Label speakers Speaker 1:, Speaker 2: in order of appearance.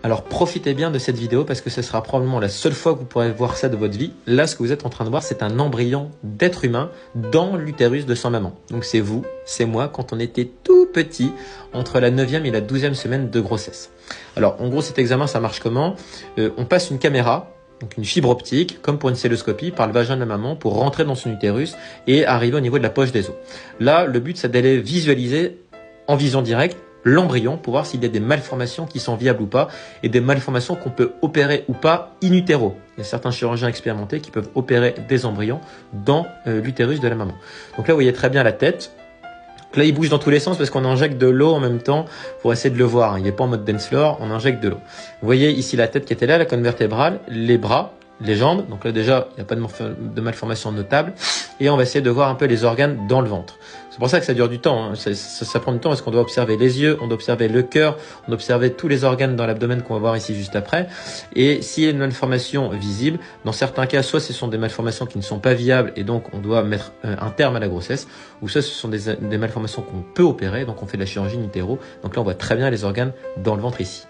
Speaker 1: Alors profitez bien de cette vidéo parce que ce sera probablement la seule fois que vous pourrez voir ça de votre vie. Là, ce que vous êtes en train de voir, c'est un embryon d'être humain dans l'utérus de sa maman. Donc c'est vous, c'est moi, quand on était tout petit, entre la 9e et la 12e semaine de grossesse. Alors en gros, cet examen, ça marche comment? On passe une caméra, donc une fibre optique, comme pour une cystoscopie, par le vagin de la maman pour rentrer dans son utérus et arriver au niveau de la poche des os. Là, le but, c'est d'aller visualiser en vision directe l'embryon pour voir s'il y a des malformations qui sont viables ou pas et des malformations qu'on peut opérer ou pas in utero. Il y a certains chirurgiens expérimentés qui peuvent opérer des embryons dans l'utérus de la maman. Donc là, vous voyez très bien la tête. Donc là, il bouge dans tous les sens parce qu'on injecte de l'eau en même temps pour essayer de le voir. Il n'est pas en mode dance floor, on injecte de l'eau. Vous voyez ici la tête qui était là, la colonne vertébrale, les bras, les jambes. Donc là déjà, il n'y a pas de malformation notable. Et on va essayer de voir un peu les organes dans le ventre. C'est pour ça que ça dure du temps. Hein. Ça prend du temps parce qu'on doit observer les yeux, on doit observer le cœur, on doit observer tous les organes dans l'abdomen qu'on va voir ici juste après. Et s'il y a une malformation visible, dans certains cas, soit ce sont des malformations qui ne sont pas viables et donc on doit mettre un terme à la grossesse, ou soit ce sont des malformations qu'on peut opérer, donc on fait de la chirurgie in utero. Donc là, on voit très bien les organes dans le ventre ici.